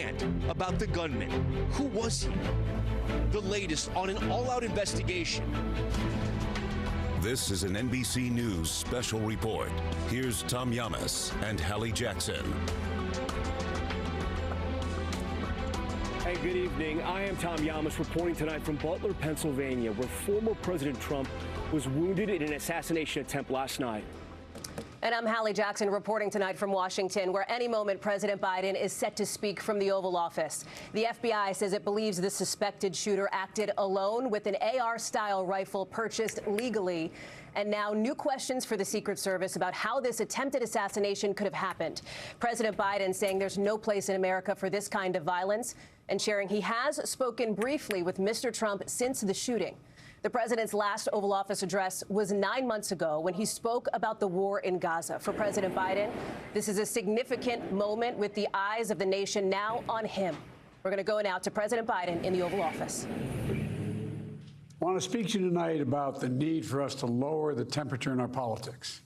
And about the gunman. Who was he? The latest on an all-out investigation. This is an NBC News special report. Here's Tom Yamas and Hallie Jackson. Hey, good evening. I am Tom Yamas reporting tonight from Butler, Pennsylvania, where former President Trump was wounded in an assassination attempt last night. And I'm Hallie Jackson reporting tonight from Washington, where any moment President Biden is set to speak from the Oval Office. The FBI says it believes the suspected shooter acted alone with an AR-style rifle purchased legally. And now new questions for the Secret Service about how this attempted assassination could have happened. President Biden saying there's no place in America for this kind of violence and sharing he has spoken briefly with Mr. Trump since the shooting. The president's last Oval Office address was 9 months ago when he spoke about the war in Gaza. For President Biden, this is a significant moment with the eyes of the nation now on him. We're going to go now to President Biden in the Oval Office. I want to speak to you tonight about the need for us to lower the temperature in our politics.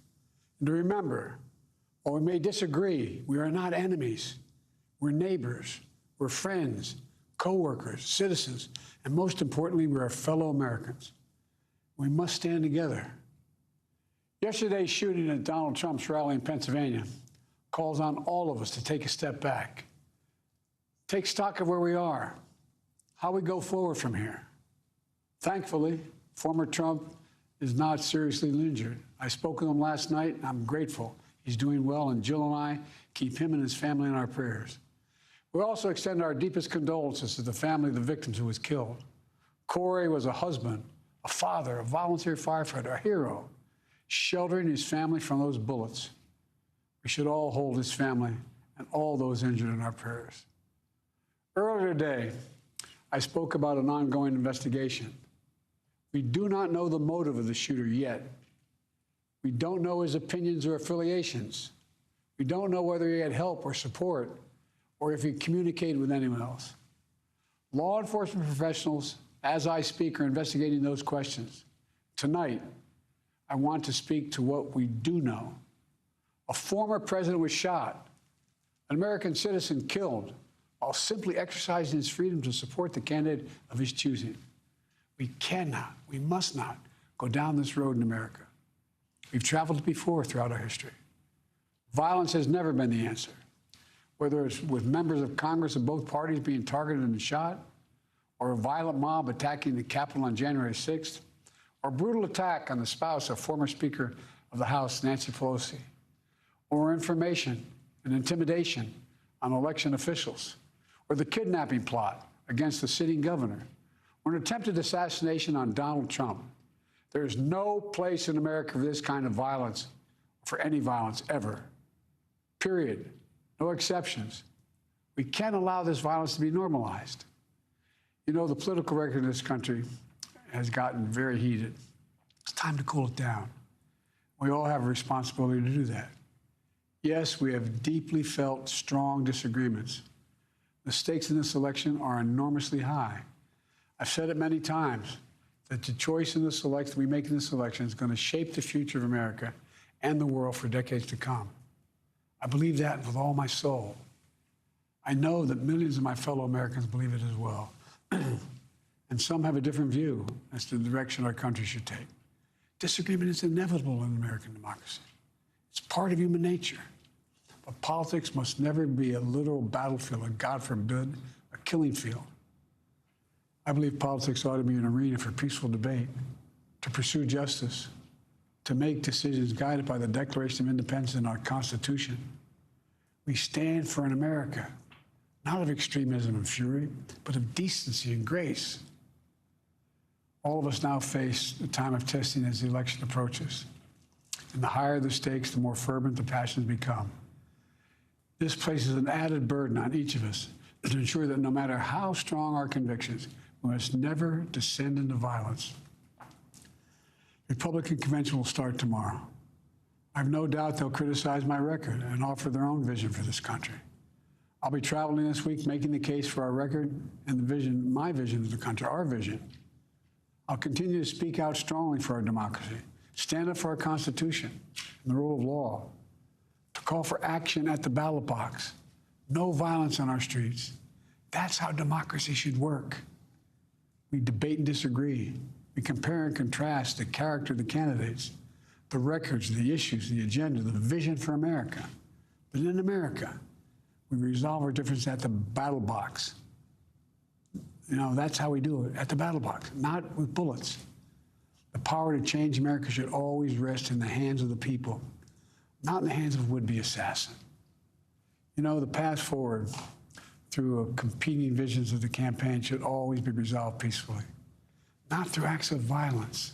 And to remember, while we may disagree, we are not enemies. We're neighbors. We're friends, co-workers, citizens, and most importantly, we're fellow Americans. We must stand together. Yesterday's shooting at Donald Trump's rally in Pennsylvania calls on all of us to take a step back, take stock of where we are, how we go forward from here. Thankfully, former Trump is not seriously injured. I spoke with him last night, and I'm grateful. He's doing well, and Jill and I keep him and his family in our prayers. We also extend our deepest condolences to the family of the victims who was killed. Corey was a husband, a father, a volunteer firefighter, a hero, sheltering his family from those bullets. We should all hold his family and all those injured in our prayers. Earlier today, I spoke about an ongoing investigation. We do not know the motive of the shooter yet. We don't know his opinions or affiliations. We don't know whether he had help or support, or if he communicated with anyone else. Law enforcement professionals, as I speak, are investigating those questions. Tonight, I want to speak to what we do know. A former president was shot, an American citizen killed, while simply exercising his freedom to support the candidate of his choosing. We cannot, we must not go down this road in America. We've traveled it before throughout our history. Violence has never been the answer. Whether it's with members of Congress of both parties being targeted and shot, or a violent mob attacking the Capitol on January 6th, or a brutal attack on the spouse of former Speaker of the House, Nancy Pelosi, or information and intimidation on election officials, or the kidnapping plot against the sitting governor, or an attempted assassination on Donald Trump. There is no place in America for this kind of violence, for any violence ever, period. No exceptions. We can't allow this violence to be normalized. You know, the political record in this country has gotten very heated. It's time to cool it down. We all have a responsibility to do that. Yes, we have deeply felt strong disagreements. The stakes in this election are enormously high. I've said it many times that the choice in this election we make in this election is going to shape the future of America and the world for decades to come. I believe that with all my soul. I know that millions of my fellow Americans believe it as well. And some have a different view as to the direction our country should take. Disagreement is inevitable in American democracy. It's part of human nature. But politics must never be a literal battlefield, and God forbid, a killing field. I believe politics ought to be an arena for peaceful debate, to pursue justice, to make decisions guided by the Declaration of Independence and our Constitution. We stand for an America, not of extremism and fury, but of decency and grace. All of us now face a time of testing as the election approaches. And the higher the stakes, the more fervent the passions become. This places an added burden on each of us to ensure that no matter how strong our convictions, we must never descend into violence. The Republican convention will start tomorrow. I have no doubt they'll criticize my record and offer their own vision for this country. I'll be traveling this week making the case for our record and the vision, my vision of the country, our vision. I'll continue to speak out strongly for our democracy, stand up for our Constitution and the rule of law, to call for action at the ballot box, no violence on our streets, That's how democracy should work. We debate and disagree. We compare and contrast the character of the candidates, the records, the issues, the agenda, the vision for America. But in America, we resolve our differences at the battle box. You know, that's how we do it, at the battle box, not with bullets. The power to change America should always rest in the hands of the people, not in the hands of a would-be assassin. You know, the path forward through competing visions of the campaign should always be resolved peacefully, not through acts of violence.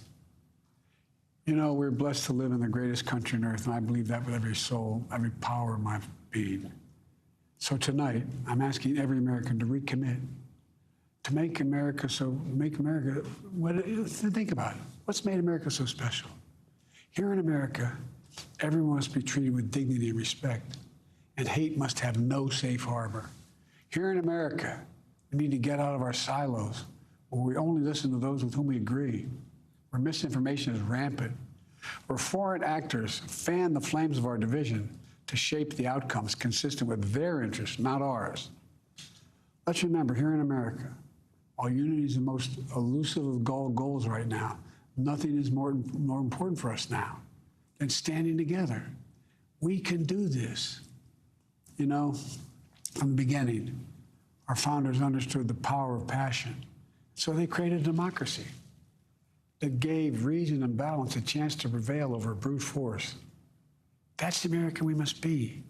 You know, we're blessed to live in the greatest country on earth, and I believe that with every soul, every power of my being. So tonight, I'm asking every American to recommit, to make America, think about it. What's made America so special? Here in America, everyone must be treated with dignity and respect, and hate must have no safe harbor. Here in America, we need to get out of our silos, where we only listen to those with whom we agree, where misinformation is rampant, where foreign actors fan the flames of our division to shape the outcomes consistent with their interests, not ours. Let's remember, here in America, while unity is the most elusive of goals right now, nothing is more important for us now than standing together. We can do this. You know, from the beginning, our founders understood the power of passion. So they created a democracy that gave reason and balance a chance to prevail over brute force. That's the American we must be.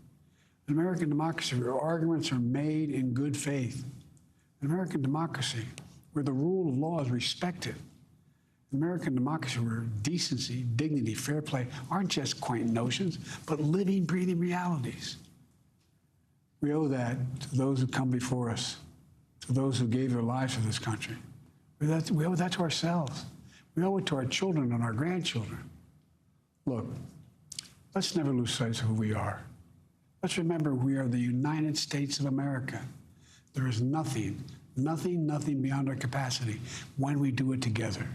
An American democracy where arguments are made in good faith. An American democracy where the rule of law is respected. An American democracy where decency, dignity, fair play aren't just quaint notions, but living, breathing realities. We owe that to those who come before us, to those who gave their lives for this country. We owe that to ourselves. We owe it to our children and our grandchildren. Look, let's never lose sight of who we are. Let's remember we are the United States of America. There is nothing beyond our capacity when we do it together.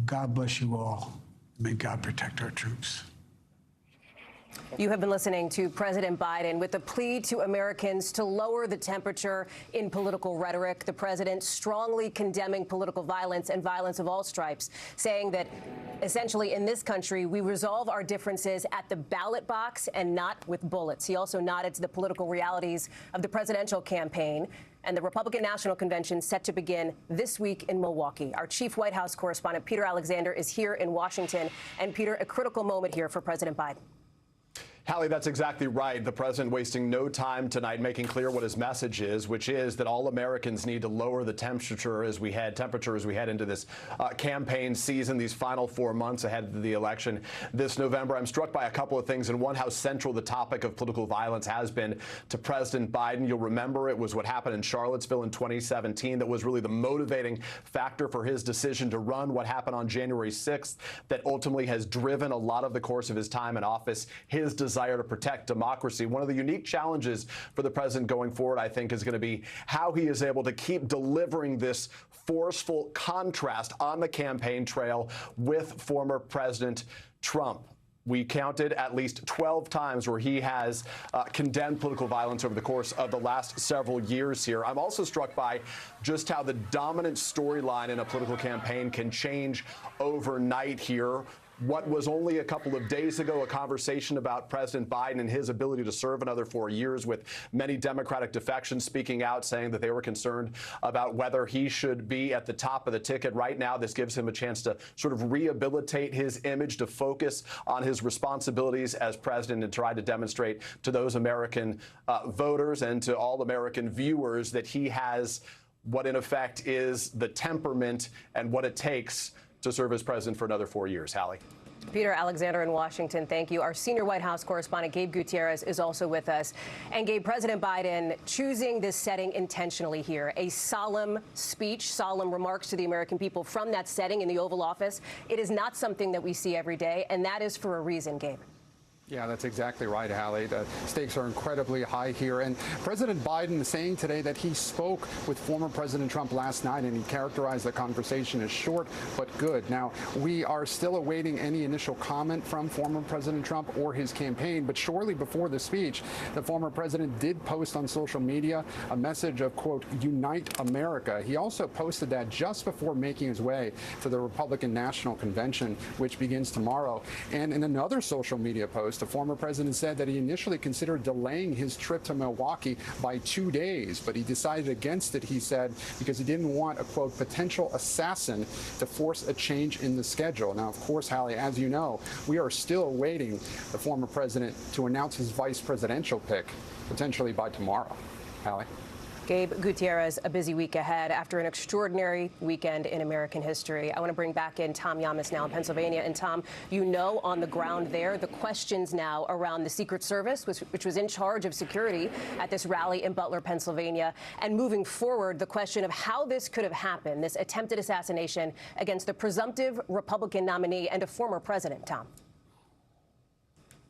God bless you all. May God protect our troops. You have been listening to President Biden with a plea to Americans to lower the temperature in political rhetoric. The president strongly condemning political violence and violence of all stripes, saying that essentially in this country, we resolve our differences at the ballot box and not with bullets. He also nodded to the political realities of the presidential campaign and the Republican National Convention set to begin this week in Milwaukee. Our chief White House correspondent, Peter Alexander, is here in Washington. And Peter, a critical moment here for President Biden. Hallie, that's exactly right. The president wasting no time tonight making clear what his message is, which is that all Americans need to lower the temperature as we head into this campaign season, these final 4 months ahead of the election this November. I'm struck by a couple of things, and one, how central the topic of political violence has been to President Biden. You'll remember it was what happened in Charlottesville in 2017 that was really the motivating factor for his decision to run. What happened on January 6th that ultimately has driven a lot of the course of his time in office, his desire to protect democracy. One of the unique challenges for the president going forward, I think, is going to be how he is able to keep delivering this forceful contrast on the campaign trail with former President Trump. We counted at least 12 times where he has condemned political violence over the course of the last several years here. I'm also struck by just how the dominant storyline in a political campaign can change overnight here. What was only a couple of days ago a conversation about President Biden and his ability to serve another 4 years, with many Democratic defections speaking out, saying that they were concerned about whether he should be at the top of the ticket. Right now, this gives him a chance to sort of rehabilitate his image, to focus on his responsibilities as president and try to demonstrate to those American voters and to all American viewers that he has what in effect is the temperament and what it takes to serve as president for another 4 years. Hallie. Peter Alexander in Washington, thank you. Our senior White House correspondent, Gabe Gutierrez, is also with us. And Gabe, President Biden choosing this setting intentionally here, a solemn speech, solemn remarks to the American people from that setting in the Oval Office. It is not something that we see every day, and that is for a reason, Gabe. Yeah, that's exactly right, Hallie. The stakes are incredibly high here. And President Biden is saying today that he spoke with former President Trump last night, and he characterized the conversation as short but good. Now, we are still awaiting any initial comment from former President Trump or his campaign, but shortly before the speech, the former president did post on social media a message of, quote, "Unite America." He also posted that just before making his way to the Republican National Convention, which begins tomorrow. And in another social media post, the former president said that he initially considered delaying his trip to Milwaukee by 2 days, but he decided against it, he said, because he didn't want a, quote, "potential assassin" to force a change in the schedule. Now, of course, Hallie, as you know, we are still awaiting the former president to announce his vice presidential pick, potentially by tomorrow. Hallie? Gabe Gutierrez, a busy week ahead after an extraordinary weekend in American history. I want to bring back in Tom Yamas now in Pennsylvania. And Tom, you know, on the ground there, the questions now around the Secret Service, which was in charge of security at this rally in Butler, Pennsylvania. And moving forward, the question of how this could have happened, this attempted assassination against the presumptive Republican nominee and a former president, Tom.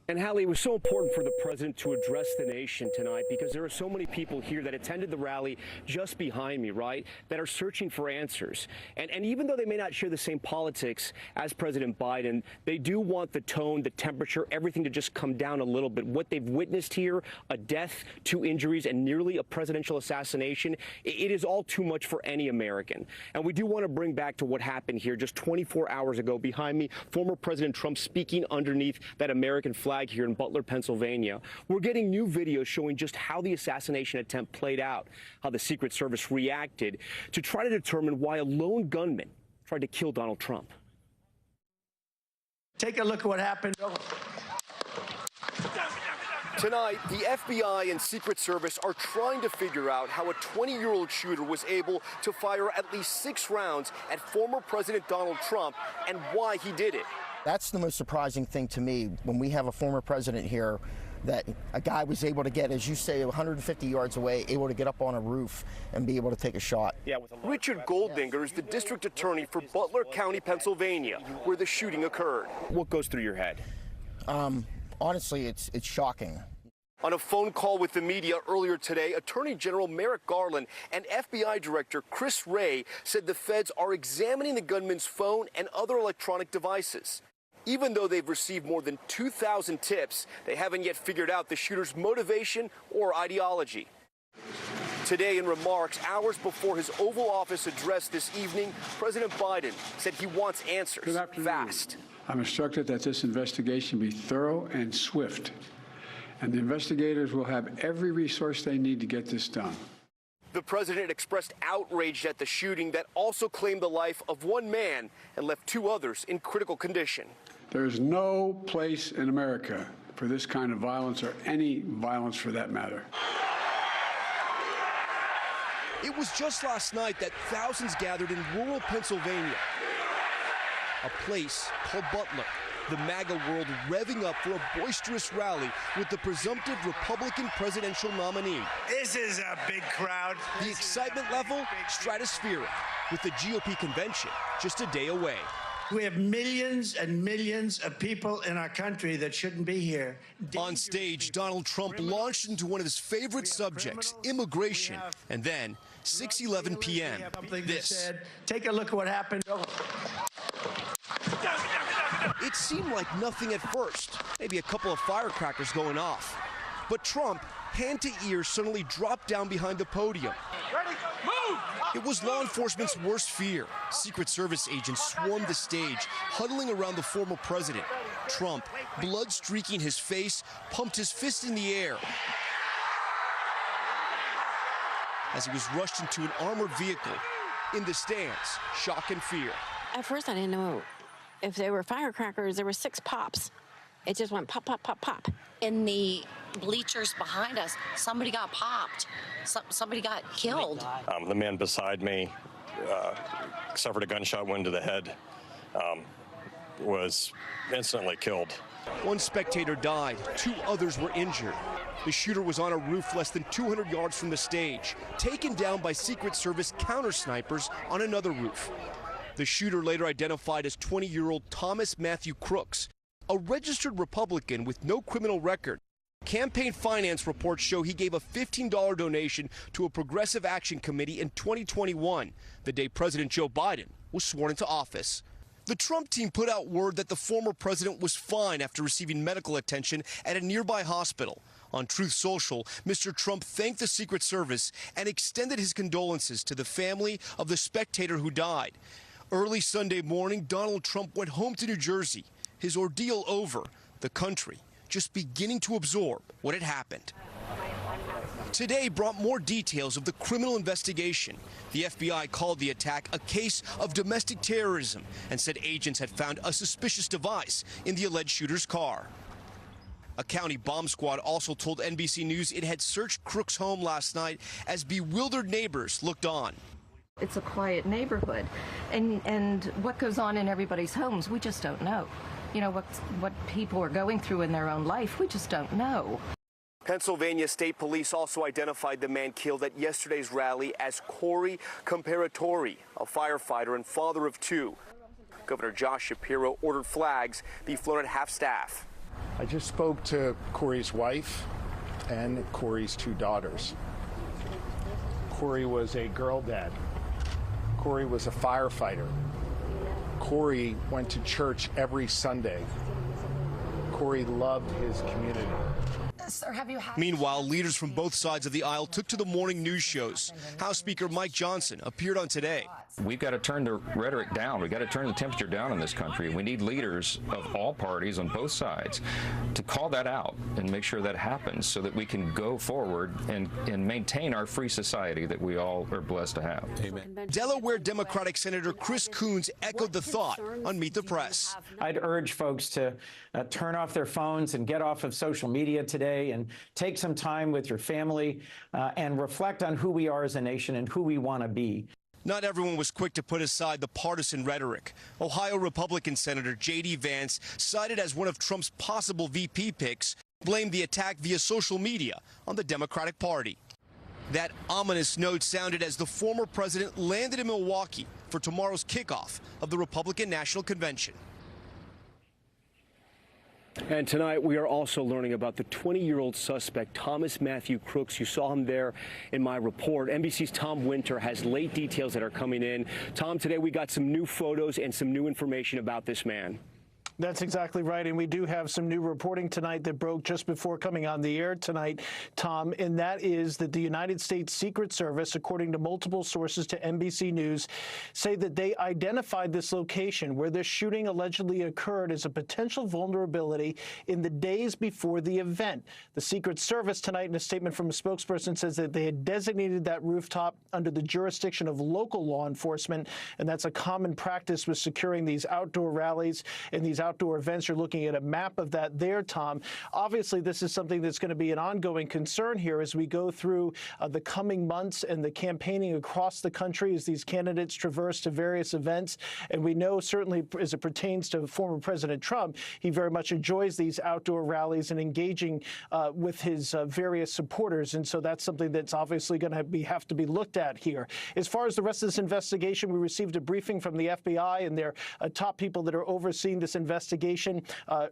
And Hallie, it was so important for the president to address the nation tonight because there are so many people here that attended the rally just behind me, right, that are searching for answers. And even though they may not share the same politics as President Biden, they do want the tone, the temperature, everything to just come down a little bit. What they've witnessed here, a death, 2 injuries, and nearly a presidential assassination, it is all too much for any American. And we do want to bring back to what happened here just 24 hours ago behind me, former President Trump speaking underneath that American flag here in Butler, Pennsylvania. We're getting new videos showing just how the assassination attempt played out, how the Secret Service reacted to try to determine why a lone gunman tried to kill Donald Trump. Take a look at what happened. Tonight, the FBI and Secret Service are trying to figure out how a 20-year-old shooter was able to fire at least 6 rounds at former President Donald Trump and why he did it. That's the most surprising thing to me when we have a former president here, that a guy was able to get, as you say, 150 yards away, able to get up on a roof and be able to take a shot. Richard Golddinger is the district attorney for Butler County, Pennsylvania, where the shooting occurred. What goes through your head? Honestly, it's shocking. On a phone call with the media earlier today, Attorney General Merrick Garland and FBI Director Chris Wray said the feds are examining the gunman's phone and other electronic devices. Even though they've received more than 2,000 tips, they haven't yet figured out the shooter's motivation or ideology. Today, in remarks hours before his Oval Office address this evening, President Biden said he wants answers fast. I'm instructed that this investigation be thorough and swift, and the investigators will have every resource they need to get this done. The president expressed outrage at the shooting that also claimed the life of 1 man and left 2 others in critical condition. There is no place in America for this kind of violence, or any violence for that matter. It was just last night that thousands gathered in rural Pennsylvania, a place called Butler. The MAGA world revving up for a boisterous rally with the presumptive Republican presidential nominee. This is a big crowd. The excitement level stratospheric, with the GOP convention just a day away. We have millions and millions of people in our country that shouldn't be here. On stage, Donald Trump launched into one of his favorite subjects, immigration, and then 6:11 p.m. This. Take a look at what happened. It seemed like nothing at first, maybe a couple of firecrackers going off. But Trump, hand to ear, suddenly dropped down behind the podium. Ready, move! It was law enforcement's worst fear. Secret Service agents swarmed the stage, huddling around the former president. Trump, blood streaking his face, pumped his fist in the air as he was rushed into an armored vehicle. In the stands, shock and fear. At first, I didn't know if they were firecrackers. There were 6 pops. It just went pop, pop, pop, pop. In the bleachers behind us, somebody got popped. Somebody got killed. The man beside me suffered a gunshot wound to the head, was instantly killed. 1 spectator died, 2 others were injured. The shooter was on a roof less than 200 yards from the stage, taken down by Secret Service counter snipers on another roof. The shooter, later identified as 20-year-old Thomas Matthew Crooks, A registered Republican with no criminal record. Campaign finance reports show he gave a $15 donation to a Progressive Action Committee in 2021, the day President Joe Biden was sworn into office. The Trump team put out word that the former president was fine after receiving medical attention at a nearby hospital. On Truth Social, Mr. Trump thanked the Secret Service and extended his condolences to the family of the spectator who died. Early Sunday morning, Donald Trump went home to New Jersey. His ordeal over, the country just beginning to absorb what had happened. Today brought more details of the criminal investigation. The FBI called the attack a case of domestic terrorism and said agents had found a suspicious device in the alleged shooter's car. A county bomb squad also told NBC News it had searched Crook's home last night as bewildered neighbors looked on. It's a quiet neighborhood, and what goes on in everybody's homes, we just don't know. You know, what people are going through in their own life, we just don't know. Pennsylvania State Police also identified the man killed at yesterday's rally as Corey Comparatori, a firefighter and father of two. Governor Josh Shapiro ordered flags be flown at half-staff. I just spoke to Corey's wife and Corey's two daughters. Corey was a girl dad. Corey was a firefighter. Corey went to church every Sunday. Corey loved his community. Sir, have you had Meanwhile, leaders from both sides of the aisle took to the morning news shows. House Speaker Mike Johnson appeared on Today. We've got to turn the rhetoric down. We've got to turn the temperature down in this country. We need leaders of all parties on both sides to call that out and make sure that happens so that we can go forward and maintain our free society that we all are blessed to have. Amen. Delaware Democratic Senator Chris Coons echoed the thought on Meet the Press. I'd urge folks to turn off their phones and get off of social media today and take some time with your family and reflect on who we are as a nation and who we want to be. Not everyone was quick to put aside the partisan rhetoric. Ohio Republican Senator J.D. Vance, cited as one of Trump's possible VP picks, blamed the attack via social media on the Democratic Party. That ominous note sounded as the former president landed in Milwaukee for tomorrow's kickoff of the Republican National Convention. And tonight we are also learning about the 20-year-old suspect, Thomas Matthew Crooks. You saw him there in my report. NBC's Tom Winter has late details that are coming in. Tom, today we got some new photos and some new information about this man. That's exactly right. And we do have some new reporting tonight that broke just before coming on the air tonight, Tom, and that is that the United States Secret Service, according to multiple sources to NBC News, say that they identified this location where this shooting allegedly occurred as a potential vulnerability in the days before the event. The Secret Service tonight, in a statement from a spokesperson, says that they had designated that rooftop under the jurisdiction of local law enforcement, and that's a common practice with securing these outdoor rallies and these outdoor events. You're looking at a map of that there, Tom. Obviously, this is something that's going to be an ongoing concern here as we go through the coming months and the campaigning across the country as these candidates traverse to various events. And we know, certainly as it pertains to former President Trump, he very much enjoys these outdoor rallies and engaging with his various supporters. And so that's something that's obviously going to have to be looked at here. As far as the rest of this investigation, we received a briefing from the FBI and their top people that are overseeing this investigation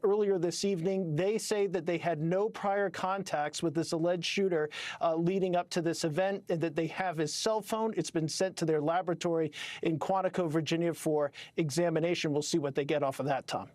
earlier this evening. They say that they had no prior contacts with this alleged shooter leading up to this event, and that they have his cell phone. It's been sent to their laboratory in Quantico, Virginia for examination. We'll see what they get off of that, Tom.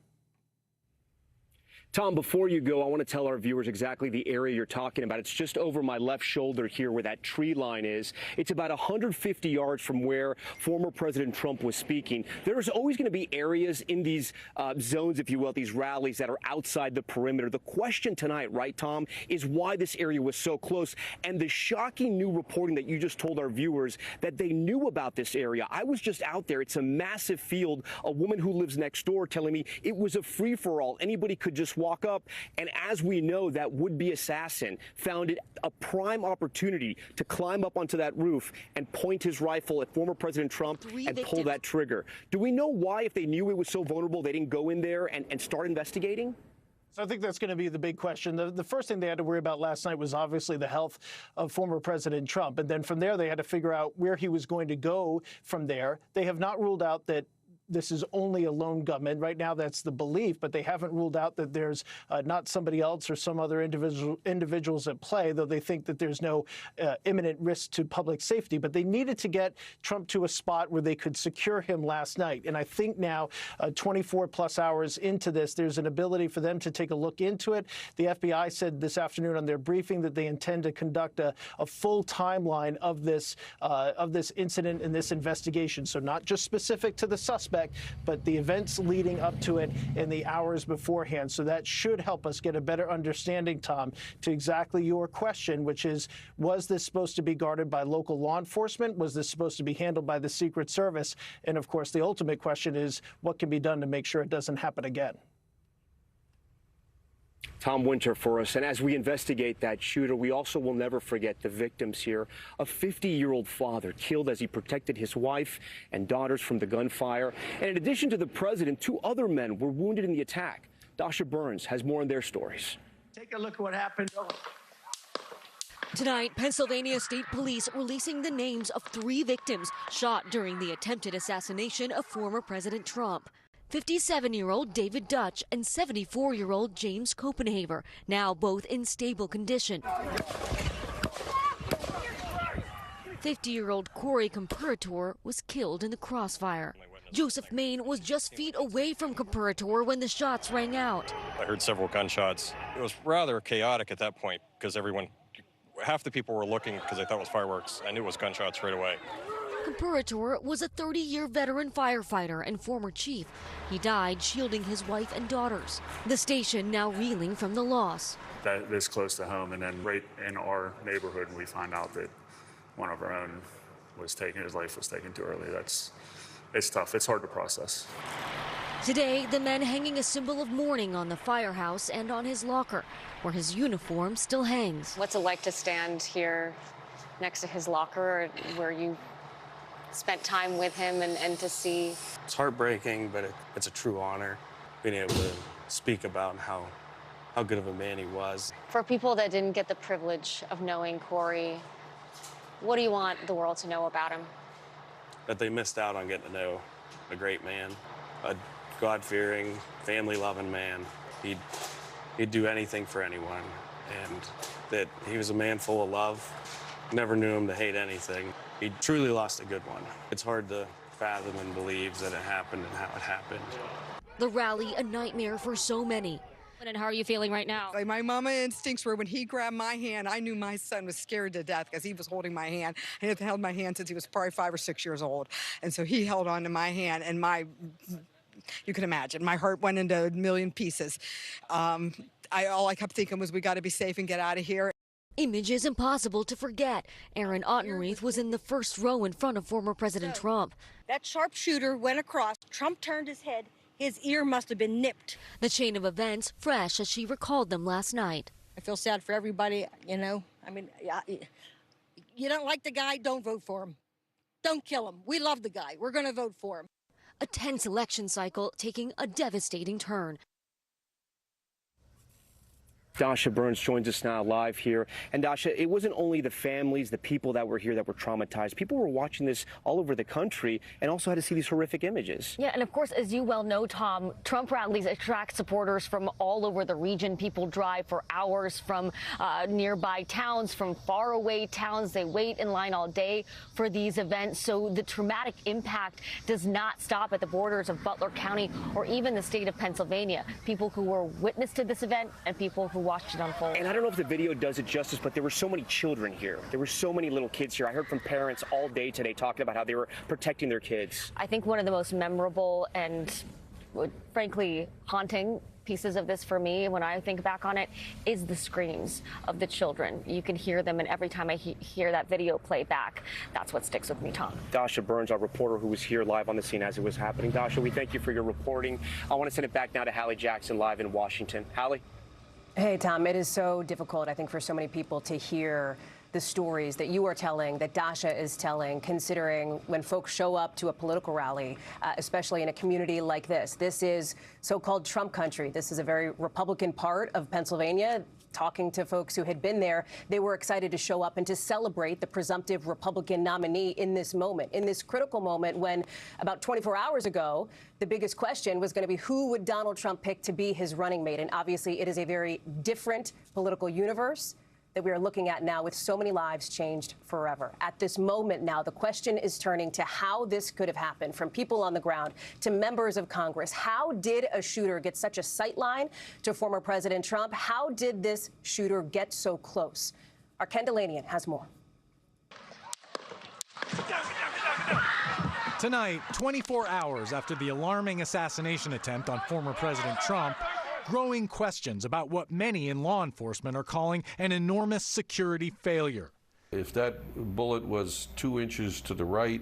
Tom, before you go, I want to tell our viewers exactly the area you're talking about. It's just over my left shoulder here where that tree line is. It's about 150 yards from where former President Trump was speaking. There's always going to be areas in these zones, if you will, these rallies that are outside the perimeter. The question tonight, right, Tom, is why this area was so close. And the shocking new reporting that you just told our viewers that they knew about this area. I was just out there. It's a massive field. A woman who lives next door telling me it was a free-for-all. Anybody could just walk up, and as we know, that would-be assassin found it a prime opportunity to climb up onto that roof and point his rifle at former President Trump and pull that trigger. Do we know why, if they knew it was so vulnerable, they didn't go in there and start investigating? So I think that's going to be the big question. The first thing they had to worry about last night was obviously the health of former President Trump. And then from there, they had to figure out where he was going to go from there. They have not ruled out that this is only a lone gunman. Right now, that's the belief, but they haven't ruled out that there's not somebody else or some other individuals at play, though they think that there's no imminent risk to public safety. But they needed to get Trump to a spot where they could secure him last night. And I think now, 24 plus hours into this, there's an ability for them to take a look into it. The FBI said this afternoon on their briefing that they intend to conduct a full timeline of this incident and this investigation. So not just specific to the suspect, but the events leading up to it in the hours beforehand. So that should help us get a better understanding, Tom, to exactly your question, which is, was this supposed to be guarded by local law enforcement? Was this supposed to be handled by the Secret Service? And of course, the ultimate question is, what can be done to make sure it doesn't happen again? Tom Winter for us. And as we investigate that shooter, we also will never forget the victims here. A 50-year-old father killed as he protected his wife and daughters from the gunfire. And in addition to the president, 2 other men were wounded in the attack. Dasha Burns has more on their stories. Take a look at what happened. Tonight, Pennsylvania State Police releasing the names of 3 victims shot during the attempted assassination of former President Trump. 57-year-old David Dutch and 74-year-old James Copenhaver, now both in stable condition. 50-year-old Corey Comparator was killed in the crossfire. Joseph Maine was just feet away from Comparator when the shots rang out. I heard several gunshots. It was rather chaotic at that point because half the people were looking because they thought it was fireworks. I knew it was gunshots right away. Comparator was a 30-year veteran firefighter and former chief. He died shielding his wife and daughters. The station now reeling from the loss. That this close to home, and then right in our neighborhood, we find out that one of our own was taken, his life was taken too early. It's tough. It's hard to process. Today, the men hanging a symbol of mourning on the firehouse and on his locker, where his uniform still hangs. What's it like to stand here next to his locker where you spent time with him and to see? It's heartbreaking, but it's a true honor being able to speak about how good of a man he was. For people that didn't get the privilege of knowing Corey, what do you want the world to know about him? That they missed out on getting to know a great man, a God-fearing, family-loving man. He'd do anything for anyone, and that he was a man full of love. Never knew him to hate anything. He truly lost a good one. It's hard to fathom and believe that it happened and how it happened. The rally, a nightmare for so many. And how are you feeling right now? Like my mama instincts were when he grabbed my hand, I knew my son was scared to death because he was holding my hand. He had held my hand since he was probably 5 or 6 years old. And so he held on to my hand, and you can imagine, my heart went into a million pieces. All I kept thinking was, we got to be safe and get out of here. Images impossible to forget. Aaron Ottenreith was in the first row in front of former President Trump. That sharpshooter went across. Trump turned his head. His ear must have been nipped. The chain of events fresh as she recalled them last night. I feel sad for everybody, you know. I mean, you don't like the guy, don't vote for him. Don't kill him. We love the guy. We're going to vote for him. A tense election cycle taking a devastating turn. Dasha Burns joins us now live here. And Dasha, it wasn't only the families, the people that were here that were traumatized. People were watching this all over the country and also had to see these horrific images. Yeah, and of course, as you well know, Tom, Trump rallies attract supporters from all over the region. People drive for hours from nearby towns, from faraway towns. They wait in line all day for these events. So the traumatic impact does not stop at the borders of Butler County or even the state of Pennsylvania. People who were witness to this event and people who watched it unfold. And I don't know if the video does it justice, but there were so many children here. There were so many little kids here. I heard from parents all day today talking about how they were protecting their kids. I think one of the most memorable and frankly haunting pieces of this for me, when I think back on it, is the screams of the children. You can hear them, and every time I hear that video play back, that's what sticks with me, Tom. Dasha Burns, our reporter who was here live on the scene as it was happening. Dasha, we thank you for your reporting. I want to send it back now to Hallie Jackson live in Washington. Hallie? Hey, Tom, it is so difficult, I think, for so many people to hear the stories that you are telling, that Dasha is telling, considering when folks show up to a political rally, especially in a community like this. This is so-called Trump country. This is a very Republican part of Pennsylvania. talking to folks who had been there, they were excited to show up and to celebrate the presumptive Republican nominee in this moment, in this critical moment when about 24 hours ago, the biggest question was going to be who would Donald Trump pick to be his running mate. And obviously, it is a very different political universe that we are looking at now with so many lives changed forever. At this moment now, the question is turning to how this could have happened, from people on the ground to members of Congress. How did a shooter get such a sightline to former President Trump? How did this shooter get so close? Our Ken Delanian has more. Tonight, 24 hours after the alarming assassination attempt on former President Trump, growing questions about what many in law enforcement are calling an enormous security failure. If that bullet was 2 inches to the right,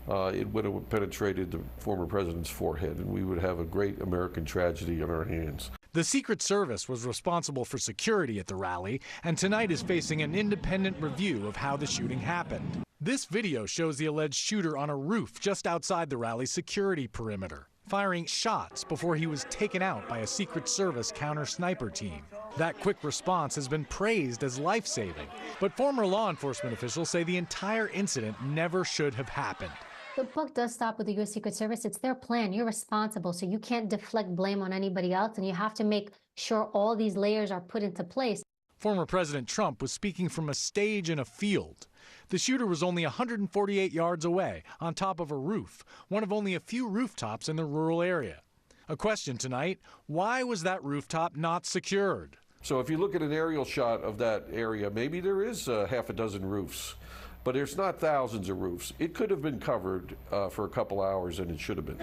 it would have penetrated the former president's forehead, and we would have a great American tragedy on our hands. The Secret Service was responsible for security at the rally, and tonight is facing an independent review of how the shooting happened. This video shows the alleged shooter on a roof just outside the rally's security perimeter, firing shots before he was taken out by a Secret Service counter-sniper team. That quick response has been praised as life-saving, but former law enforcement officials say the entire incident never should have happened. The buck does stop with the U.S. Secret Service. It's their plan. You're responsible, so you can't deflect blame on anybody else, and you have to make sure all these layers are put into place. Former President Trump was speaking from a stage in a field. The shooter was only 148 yards away, on top of a roof, one of only a few rooftops in the rural area. A question tonight, why was that rooftop not secured? So if you look at an aerial shot of that area, maybe there is half a dozen roofs, but there's not thousands of roofs. It could have been covered for a couple hours, and it should have been.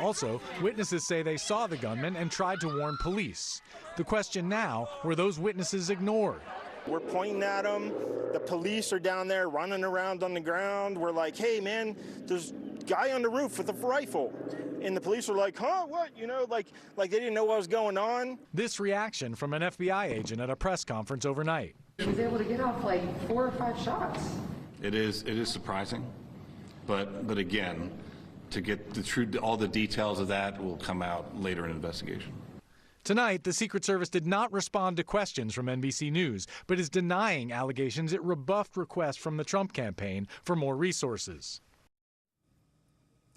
Also, witnesses say they saw the gunman and tried to warn police. The question now, were those witnesses ignored? We're pointing at them. The police are down there running around on the ground. We're like, hey, man, there's a guy on the roof with a rifle. And the police are like, huh, what? You know, like they didn't know what was going on. This reaction from an FBI agent at a press conference overnight. She was able to get off like 4 or 5 shots. It is surprising, but again, to get the true, all the details of that will come out later in the investigation. Tonight, the Secret Service did not respond to questions from NBC News, but is denying allegations it rebuffed requests from the Trump campaign for more resources.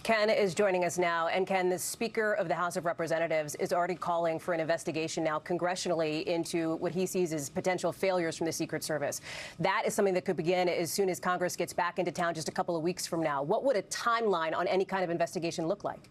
Ken is joining us now. And Ken, the Speaker of the House of Representatives is already calling for an investigation now congressionally into what he sees as potential failures from the Secret Service. That is something that could begin as soon as Congress gets back into town just a couple of weeks from now. What would a timeline on any kind of investigation look like?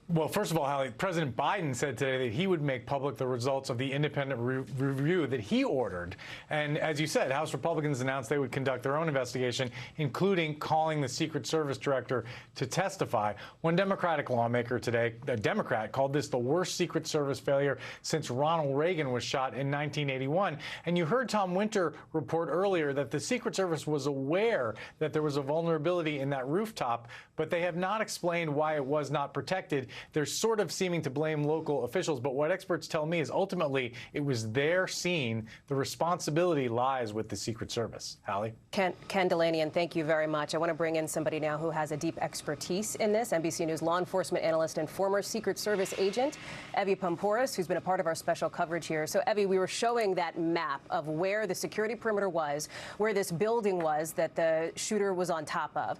Well, first of all, Hallie, President Biden said today that he would make public the results of the independent review that he ordered. And as you said, House Republicans announced they would conduct their own investigation, including calling the Secret Service director to testify. One Democratic lawmaker today, a Democrat, called this the worst Secret Service failure since Ronald Reagan was shot in 1981. And you heard Tom Winter report earlier that the Secret Service was aware that there was a vulnerability in that rooftop, but they have not explained why it was not protected. They're sort of seeming to blame local officials, but what experts tell me is ultimately it was their scene. The responsibility lies with the Secret Service. Hallie? Ken Delanian, thank you very much. I want to bring in somebody now who has a deep expertise in this. NBC News law enforcement analyst and former Secret Service agent, Evie Poumpouras, who's been a part of our special coverage here. So, Evie, we were showing that map of where the security perimeter was, where this building was that the shooter was on top of.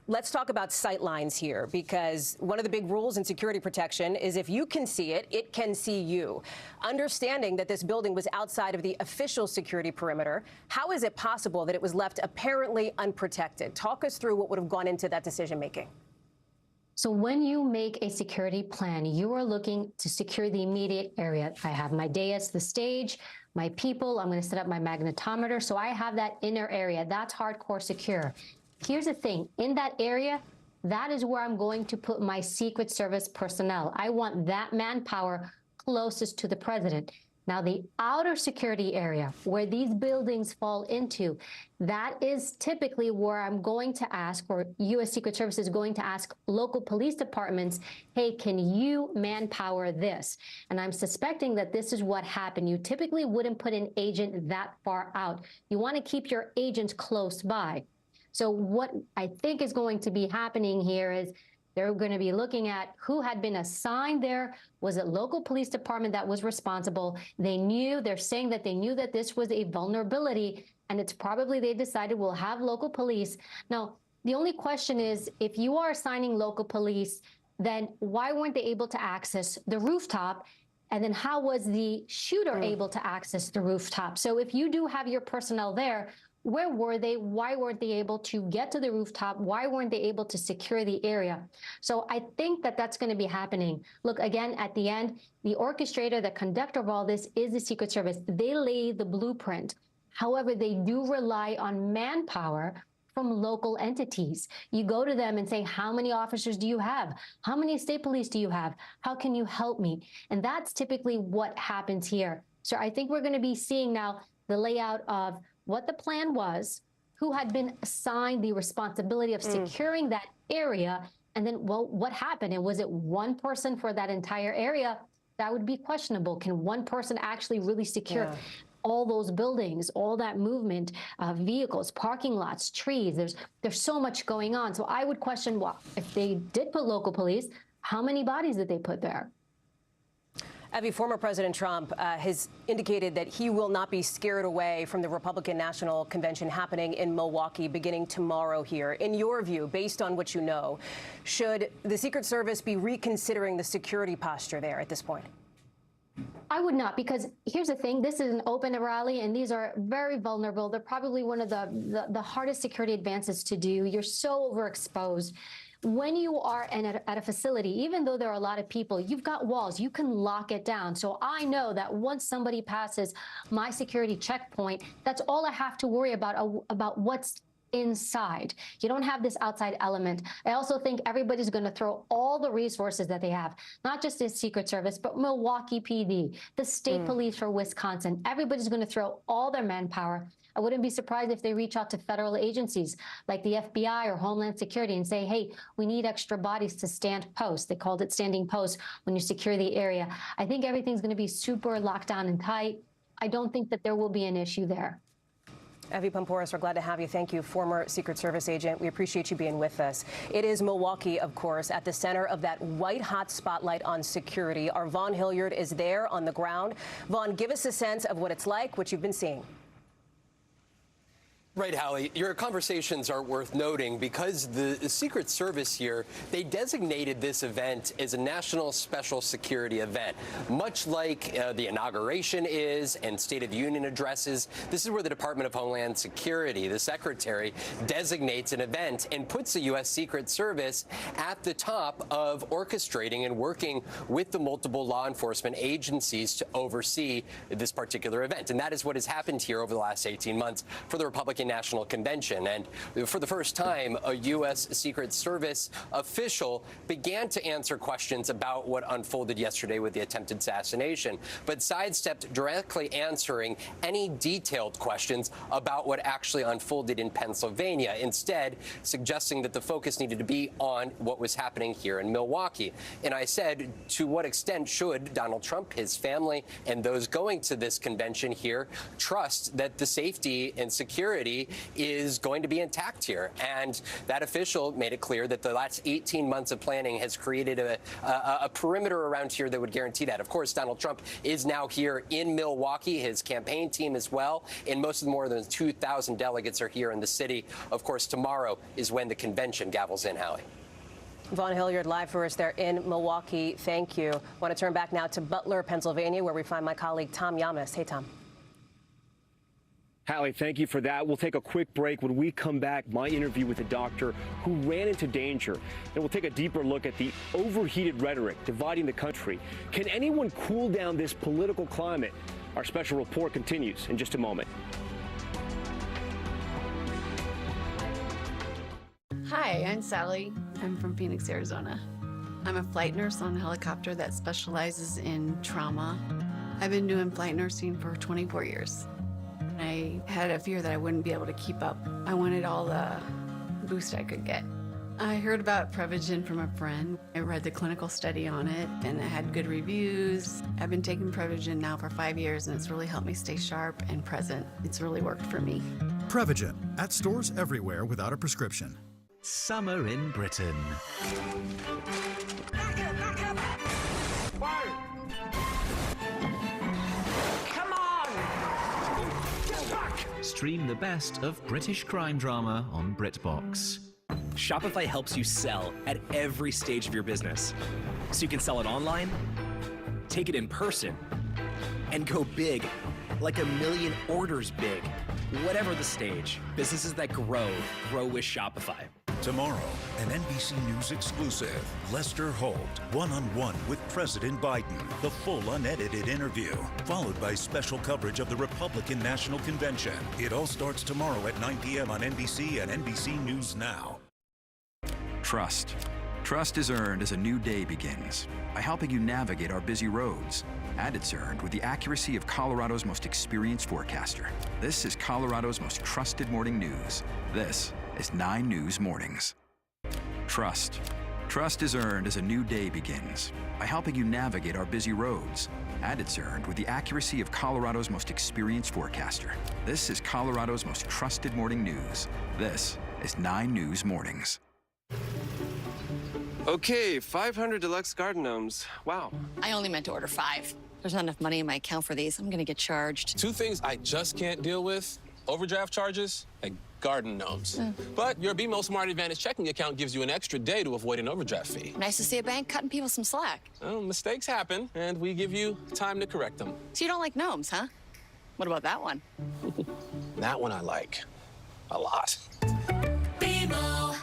Let's talk about sight lines here, because one of the big rules in security protection is if you can see it, it can see you. Understanding that this building was outside of the official security perimeter, how is it possible that it was left apparently unprotected? Talk us through what would have gone into that decision making. So when you make a security plan, you are looking to secure the immediate area. I have my dais, the stage, my people. I'm going to set up my magnetometer. So I have that inner area. That's hardcore secure. Here's the thing, in that area, that is where I'm going to put my Secret Service personnel. I want that manpower closest to the president. Now, the outer security area, where these buildings fall into, that is typically where I'm going to ask, or U.S. Secret Service is going to ask local police departments, hey, can you manpower this? And I'm suspecting that this is what happened. You typically wouldn't put an agent that far out. You want to keep your agents close by. So what I think is going to be happening here is They're going to be looking at who had been assigned there. Was it local police department that was responsible? They're saying that they knew that this was a vulnerability, and it's probably they decided we'll have local police. Now, the only question is, if you are assigning local police, then why weren't they able to access the rooftop? And then how was the shooter able to access the rooftop? So if you do have your personnel there, where were they? Why weren't they able to get to the rooftop? Why weren't they able to secure the area? So I think that that's going to be happening. Look, again, at the end, the orchestrator, the conductor of all this is the Secret Service. They lay the blueprint. However, they do rely on manpower from local entities. You go to them and say, how many officers do you have? How many state police do you have? How can you help me? And that's typically what happens here. So I think we're going to be seeing now the layout of what the plan was, who had been assigned the responsibility of securing that area, and then, well, what happened? And was it one person for that entire area? That would be questionable. Can one person actually really secure all those buildings, all that movement, vehicles, parking lots, trees? There's so much going on. So I would question, well, if they did put local police, how many bodies did they put there? Evie, former President Trump has indicated that he will not be scared away from the Republican National Convention happening in Milwaukee beginning tomorrow here. In your view, based on what you know, should the Secret Service be reconsidering the security posture there at this point? I would not, because here's the thing. This is an open rally, and these are very vulnerable. They're probably one of the hardest security advances to do. You're so overexposed. When you are at a facility, even though there are a lot of people, you've got walls, you can lock it down. So I know that once somebody passes my security checkpoint, that's all I have to worry about what's inside. You don't have this outside element. I also think everybody's going to throw all the resources that they have, not just the Secret Service, but Milwaukee PD, the state police for Wisconsin. Everybody's going to throw all their manpower. I wouldn't be surprised if they reach out to federal agencies like the FBI or Homeland Security and say, hey, we need extra bodies to stand post. They called it standing post when you secure the area. I think everything's going to be super locked down and tight. I don't think that there will be an issue there. Evie Poumpouras, we're glad to have you. Thank you, former Secret Service agent. We appreciate you being with us. It is Milwaukee, of course, at the center of that white-hot spotlight on security. Our Vaughn Hilliard is there on the ground. Vaughn, give us a sense of what it's like, what you've been seeing. Right, Hallie. Your conversations are worth noting because the Secret Service here, they designated this event as a national special security event. Much like the inauguration is and State of the Union addresses, this is where the Department of Homeland Security, the Secretary, designates an event and puts the U.S. Secret Service at the top of orchestrating and working with the multiple law enforcement agencies to oversee this particular event. And that is what has happened here over the last 18 months for the Republican National Convention. And for the first time, a U.S. Secret Service official began to answer questions about what unfolded yesterday with the attempted assassination, but sidestepped directly answering any detailed questions about what actually unfolded in Pennsylvania, instead suggesting that the focus needed to be on what was happening here in Milwaukee. And I said, to what extent should Donald Trump, his family, and those going to this convention here trust that the safety and security is going to be intact here? And that official made it clear that the last 18 months of planning has created a perimeter around here that would guarantee that. Of course, Donald Trump is now here in Milwaukee, his campaign team as well, and most of the more than 2,000 delegates are here in the city. Of course, tomorrow is when the convention gavels in, Hallie. Vaughn Hilliard live for us there in Milwaukee. Thank you. I want to turn back now to Butler, Pennsylvania, where we find my colleague Tom Yamas. Hey, Tom. Hallie, thank you for that. We'll take a quick break. When we come back, my interview with a doctor who ran into danger. And we'll take a deeper look at the overheated rhetoric dividing the country. Can anyone cool down this political climate? Our special report continues in just a moment. Hi, I'm Sally. I'm from Phoenix, Arizona. I'm a flight nurse on a helicopter that specializes in trauma. I've been doing flight nursing for 24 years. I had a fear that I wouldn't be able to keep up. I wanted all the boost I could get. I heard about Prevagen from a friend. I read the clinical study on it, and it had good reviews. I've been taking Prevagen now for 5 years, and it's really helped me stay sharp and present. It's really worked for me. Prevagen, at stores everywhere without a prescription. Summer in Britain. Fire! Come on! Get back! Stream the best of British crime drama on BritBox. Shopify helps you sell at every stage of your business. So you can sell it online, take it in person, and go big, like 1 million orders big. Whatever the stage, businesses that grow with Shopify. Tomorrow, an NBC News exclusive. Lester Holt, one-on-one with President Biden. The full unedited interview, followed by special coverage of the Republican National Convention. It all starts tomorrow at 9 p.m. on NBC and NBC News Now. Trust. Trust is earned as a new day begins by helping you navigate our busy roads. And it's earned with the accuracy of Colorado's most experienced forecaster. This is Colorado's most trusted morning news. This is 9 News Mornings. Trust. Trust is earned as a new day begins by helping you navigate our busy roads. And it's earned with the accuracy of Colorado's most experienced forecaster. This is Colorado's most trusted morning news. This is 9 News Mornings. Okay, 500 deluxe garden gnomes. Wow. I only meant to order 5. There's not enough money in my account for these. I'm gonna get charged. 2 things I just can't deal with: overdraft charges and garden gnomes. But your BMO Smart Advantage checking account gives you an extra day to avoid an overdraft fee. Nice to see a bank cutting people some slack. Well, mistakes happen, and we give you time to correct them. So you don't like gnomes, huh? What about that one? That one I like a lot. BMO.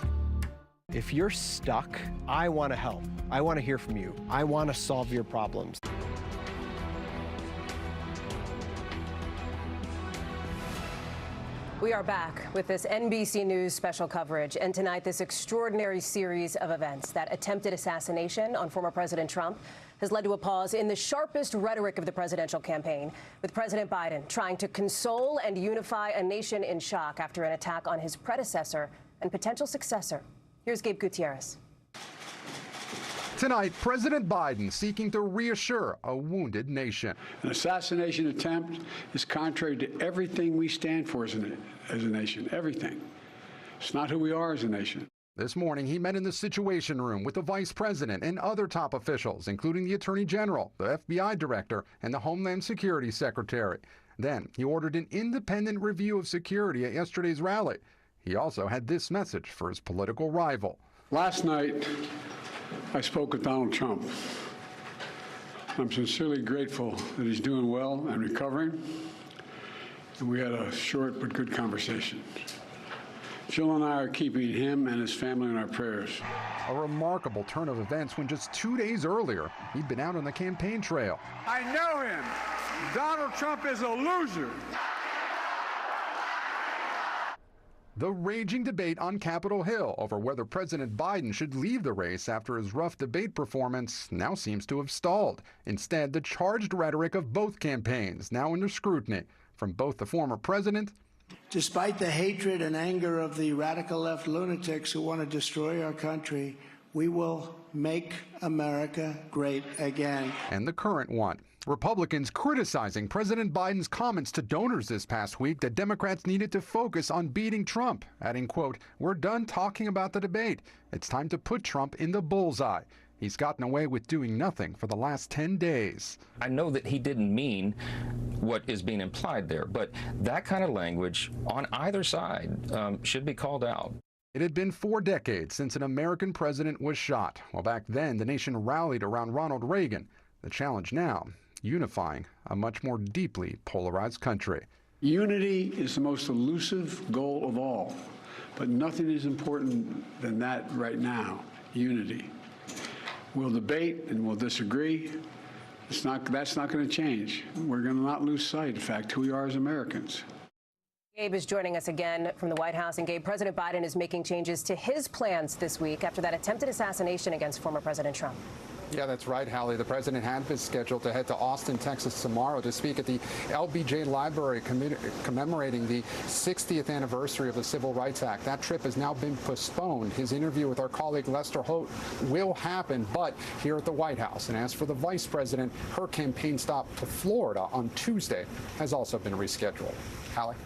If you're stuck, I want to help. I want to hear from you. I want to solve your problems. We are back with this NBC News special coverage, and tonight this extraordinary series of events. That attempted assassination on former President Trump has led to a pause in the sharpest rhetoric of the presidential campaign, with President Biden trying to console and unify a nation in shock after an attack on his predecessor and potential successor. Here's Gabe Gutierrez. Tonight, President Biden seeking to reassure a wounded nation. An assassination attempt is contrary to everything we stand for as a nation, everything. It's not who we are as a nation. This morning, he met in the Situation Room with the Vice President and other top officials, including the Attorney General, the FBI Director, and the Homeland Security Secretary. Then, he ordered an independent review of security at yesterday's rally. He also had this message for his political rival. Last night, I spoke with Donald Trump. I'm sincerely grateful that he's doing well and recovering, and we had a short but good conversation. Jill and I are keeping him and his family in our prayers. A remarkable turn of events when just 2 days earlier, he'd been out on the campaign trail. I know him. Donald Trump is a loser. The raging debate on Capitol Hill over whether President Biden should leave the race after his rough debate performance now seems to have stalled. Instead, the charged rhetoric of both campaigns now under scrutiny from both the former president. Despite the hatred and anger of the radical left lunatics who want to destroy our country, we will make America great again. And the current one. Republicans criticizing President Biden's comments to donors this past week that Democrats needed to focus on beating Trump, adding, quote, "We're done talking about the debate. It's time to put Trump in the bullseye. He's gotten away with doing nothing for the last 10 days. I know that he didn't mean what is being implied there, but that kind of language on either side should be called out. It had been 4 decades since an American president was shot. Well, back then, the nation rallied around Ronald Reagan. The challenge now, unifying a much more deeply polarized country. Unity is the most elusive goal of all, but nothing is important than that right now, unity. We'll debate and we'll disagree. That's not going to change. We're going to not lose sight, in fact, who we are as Americans. Gabe is joining us again from the White House. And Gabe, President Biden is making changes to his plans this week after that attempted assassination against former President Trump. Yeah, that's right, Hallie. The president had been scheduled to head to Austin, Texas tomorrow to speak at the LBJ Library commemorating the 60th anniversary of the Civil Rights Act. That trip has now been postponed. His interview with our colleague Lester Holt will happen, but here at the White House. And as for the vice president, her campaign stop to Florida on Tuesday has also been rescheduled. Hallie?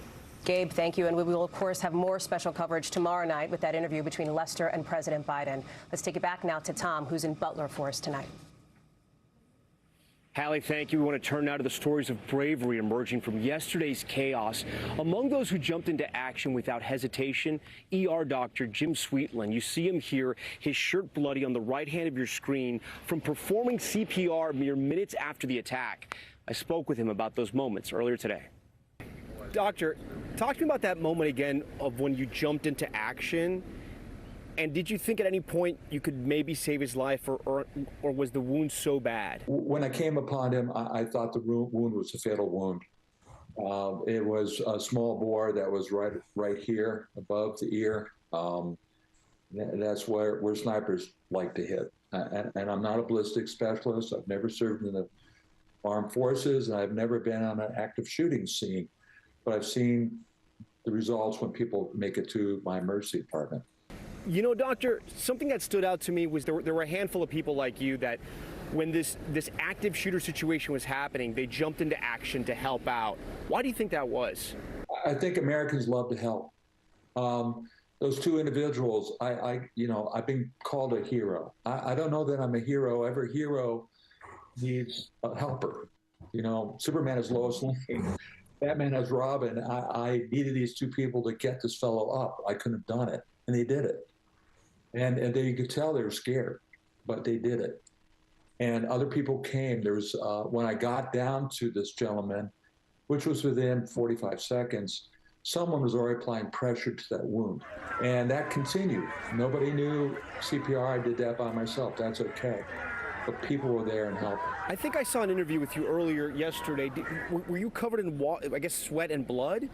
Gabe, thank you. And we will, of course, have more special coverage tomorrow night with that interview between Lester and President Biden. Let's take it back now to Tom, who's in Butler for us tonight. Hallie, thank you. We want to turn now to the stories of bravery emerging from yesterday's chaos. Among those who jumped into action without hesitation, ER doctor Jim Sweetland. You see him here, his shirt bloody on the right hand of your screen from performing CPR mere minutes after the attack. I spoke with him about those moments earlier today. Doctor, talk to me about that moment again of when you jumped into action. And did you think at any point you could maybe save his life, or was the wound so bad? When I came upon him, I thought the wound was a fatal wound. It was a small bore that was right here above the ear. That's where snipers like to hit. And I'm not a ballistic specialist. I've never served in the armed forces, and I've never been on an active shooting scene. But I've seen the results when people make it to my emergency department. You know, Doctor, something that stood out to me was there were a handful of people like you that when this active shooter situation was happening, they jumped into action to help out. Why do you think that was? I think Americans love to help. Those two individuals, I've been called a hero. I don't know that I'm a hero. Every hero needs a helper. You know, Superman is Lois Lane. Batman has Robin. I needed these two people to get this fellow up. I couldn't have done it, and they did it. And you could tell they were scared, but they did it. And other people came. There was, when I got down to this gentleman, which was within 45 seconds, someone was already applying pressure to that wound. And that continued. Nobody knew CPR. I did that by myself. That's okay. But people were there and helped. I think I saw an interview with you earlier yesterday. Were you covered in, sweat and blood?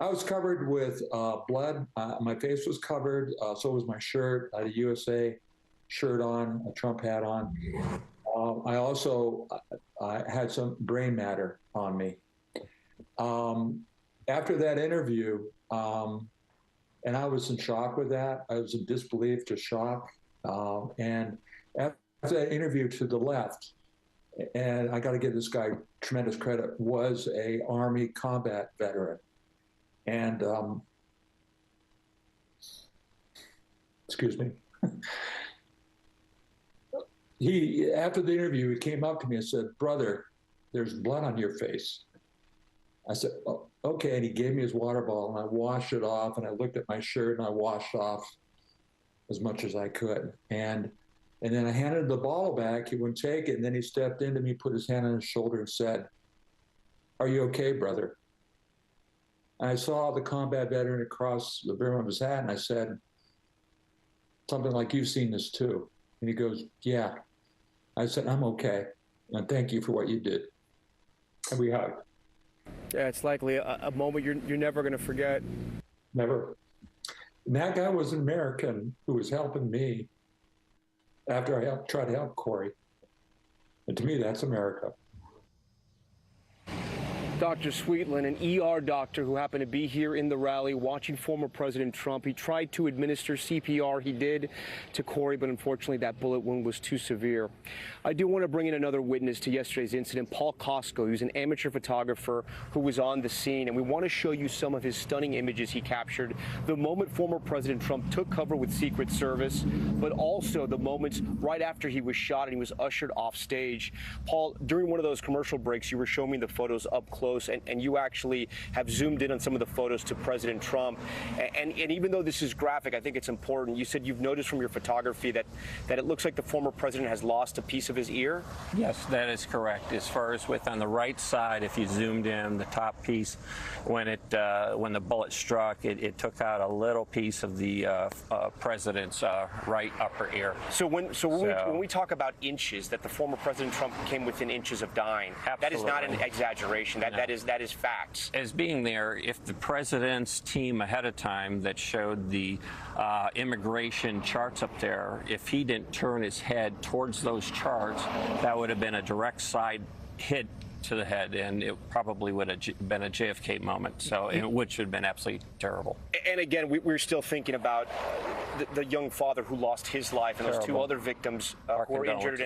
I was covered with blood. My face was covered. So was my shirt. I had a USA shirt on, a Trump hat on. I also had some brain matter on me. After that interview, and I was in shock with that. I was in disbelief to shock. And after that interview to the left, and I got to give this guy tremendous credit, was a Army combat veteran. And, excuse me, after the interview, he came up to me and said, "Brother, there's blood on your face." I said, "Oh, okay." And he gave me his water bottle, and I washed it off, and I looked at my shirt, and I washed off as much as I could. And then I handed the bottle back. He wouldn't take it. And then he stepped into me, put his hand on his shoulder and said, "Are you okay, brother?" And I saw the combat veteran across the brim of his hat, and I said, something like, "You've seen this too." And he goes, "Yeah." I said, "I'm okay, and thank you for what you did." And we hugged. Yeah, it's likely a moment you're never going to forget. Never. And that guy was an American who was helping me after I tried to help Corey. And to me, that's America. Dr. Sweetland, an ER doctor who happened to be here in the rally watching former President Trump. He tried to administer CPR. He did to Corey, but unfortunately that bullet wound was too severe. I do want to bring in another witness to yesterday's incident, Paul Costco, who's an amateur photographer who was on the scene, and we want to show you some of his stunning images he captured the moment former President Trump took cover with Secret Service, but also the moments right after he was shot and he was ushered off stage. Paul, during one of those commercial breaks, you were showing me the photos up close. And you actually have zoomed in on some of the photos to President Trump. And even though this is graphic, I think it's important. You said you've noticed from your photography that it looks like the former president has lost a piece of his ear? Yes, that is correct. As far as on the right side, if you zoomed in, the top piece, when the bullet struck, it took out a little piece of the president's right upper ear. So when we talk about inches, that the former President Trump came within inches of dying, absolutely. That is not an exaggeration. That is facts. As being there, if the president's team ahead of time that showed the immigration charts up there, if he didn't turn his head towards those charts, that would have been a direct side hit to the head, and it probably would have been a JFK moment, so which would have been absolutely terrible. And again, we're still thinking about the young father who lost his life and those two other victims who are injured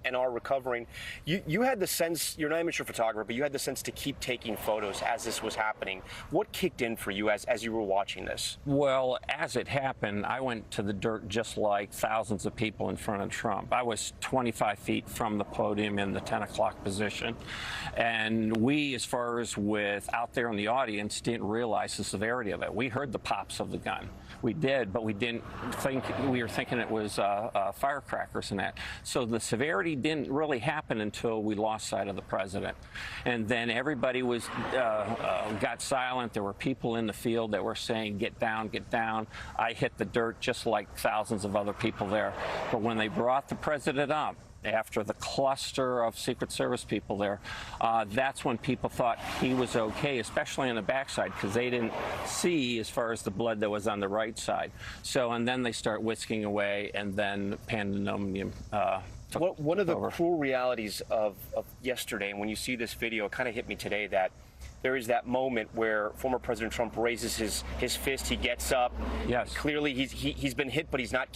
and are recovering. You had the sense, you're an amateur photographer, but you had the sense to keep taking photos as this was happening. What kicked in for you as you were watching this? Well, as it happened, I went to the dirt just like thousands of people in front of Trump. I was 25 feet from the podium in the 10 o'clock position. And we, as far as with out there in the audience, didn't realize the severity of it. We heard the pops of the gun. We did, but we didn't think, we were thinking it was firecrackers and that. So the severity didn't really happen until we lost sight of the president. And then everybody was got silent. There were people in the field that were saying, get down, get down. I hit the dirt just like thousands of other people there. But when they brought the president up, after the cluster of Secret Service people there, that's when people thought he was okay, especially on the backside, because they didn't see as far as the blood that was on the right side. So, and then they start whisking away, and then pandemonium one of the cruel realities of yesterday, and when you see this video, it kind of hit me today that there is that moment where former President Trump raises his fist, he gets up. Yes. Clearly, he's been hit, but he's not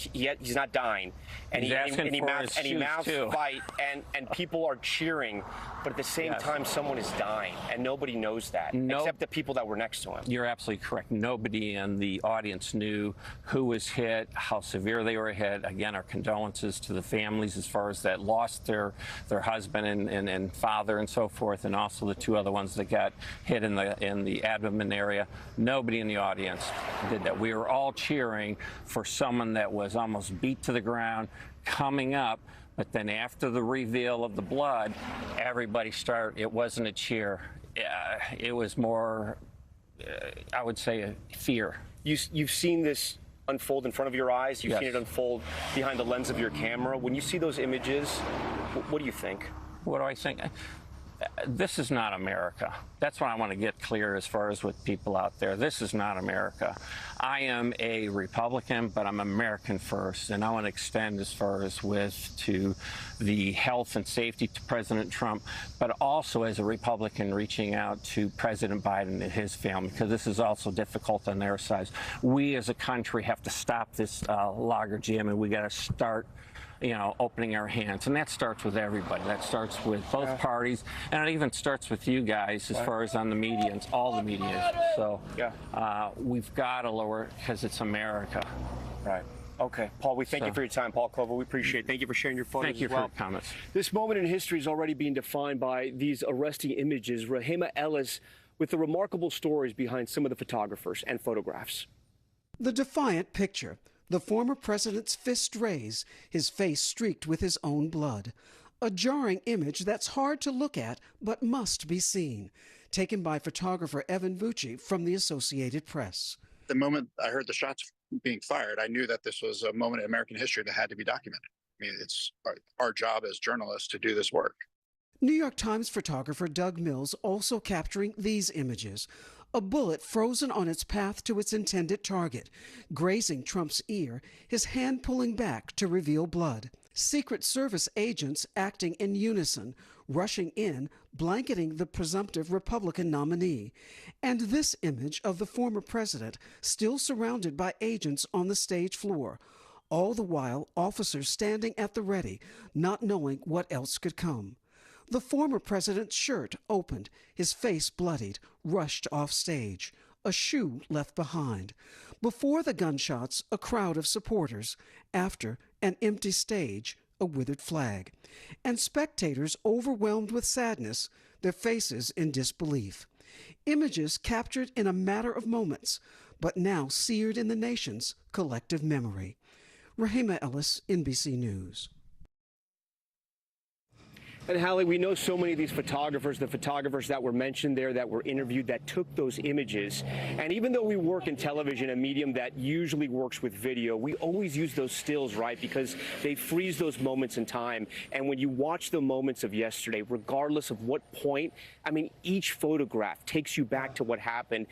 dying. And he mouths fight, and people are cheering, but at the same time, someone is dying, and nobody knows that, except the people that were next to him. You're absolutely correct. Nobody in the audience knew who was hit, how severe they were hit. Again, our condolences to the families as far as that lost their husband and father and so forth, and also the two other ones that got hit in the abdomen area. Nobody in the audience did that. We were all cheering for someone that was almost beat to the ground, coming up, but then after the reveal of the blood, everybody started, it wasn't a cheer. It was more, I would say, a fear. You've seen this unfold in front of your eyes. You've seen it unfold behind the lens of your camera. When you see those images, what do you think? What do I think? This is not America. That's what I want to get clear as far as with people out there. This is not America. I am a Republican, but I'm American first, and I want to extend as far as to the health and safety to President Trump, but also as a Republican reaching out to President Biden and his family, because this is also difficult on their side. We as a country have to stop this logjam, and we got to start opening our hands. And that starts with everybody. That starts with both parties, and it even starts with you guys as far as on the media, and all the media. So we've got to lower, because it's America. Right. Okay. Paul, we thank you for your time. Paul Clover, we appreciate it. Thank you for sharing your photos. Thank you for your comments. This moment in history is already being defined by these arresting images. Rahima Ellis with the remarkable stories behind some of the photographers and photographs. The defiant picture. The former president's fist raised, his face streaked with his own blood. A jarring image that's hard to look at, but must be seen. Taken by photographer Evan Vucci from the Associated Press. The moment I heard the shots being fired, I knew that this was a moment in American history that had to be documented. I mean, it's our job as journalists to do this work. New York Times photographer Doug Mills also capturing these images. A bullet frozen on its path to its intended target, grazing Trump's ear, his hand pulling back to reveal blood. Secret Service agents acting in unison, rushing in, blanketing the presumptive Republican nominee. And this image of the former president still surrounded by agents on the stage floor. All the while, officers standing at the ready, not knowing what else could come. The former president's shirt opened, his face bloodied, rushed off stage, a shoe left behind. Before the gunshots, a crowd of supporters. After, an empty stage, a withered flag. And spectators overwhelmed with sadness, their faces in disbelief. Images captured in a matter of moments, but now seared in the nation's collective memory. Rahima Ellis, NBC News. And Hallie, we know so many of these photographers, the photographers that were mentioned there, that were interviewed, that took those images. And even though we work in television, a medium that usually works with video, we always use those stills, right? Because they freeze those moments in time. And when you watch the moments of yesterday, regardless of what point, I mean, each photograph takes you back to what happened.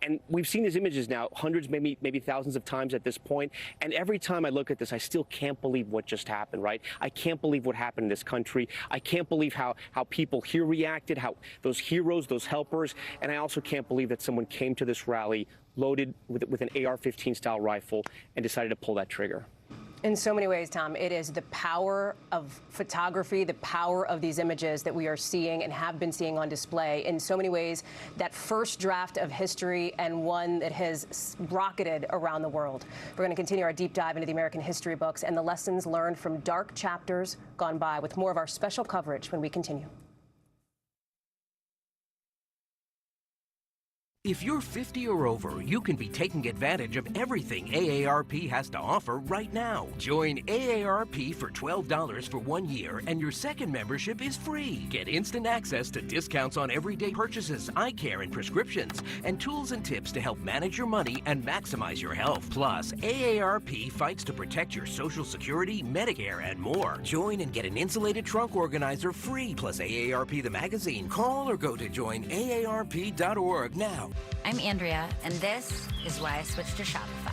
And we've seen these images now hundreds, maybe thousands of times at this point. And every time I look at this, I still can't believe what just happened, right? I can't believe what happened in this country. I can't can't believe how people here reacted, how those heroes, those helpers, and I also can't believe that someone came to this rally loaded with an AR-15 style rifle and decided to pull that trigger. In so many ways, Tom, it is the power of photography, the power of these images that we are seeing and have been seeing on display. In so many ways, that first draft of history and one that has rocketed around the world. We're going to continue our deep dive into the American history books and the lessons learned from dark chapters gone by with more of our special coverage when we continue. If you're 50 or over, you can be taking advantage of everything AARP has to offer right now. Join AARP for $12 for 1 year, and your second membership is free. Get instant access to discounts on everyday purchases, eye care and prescriptions, and tools and tips to help manage your money and maximize your health. Plus, AARP fights to protect your Social Security, Medicare, and more. Join and get an insulated trunk organizer free, plus AARP the magazine. Call or go to joinaarp.org now. I'm Andrea, and this is why I switched to Shopify.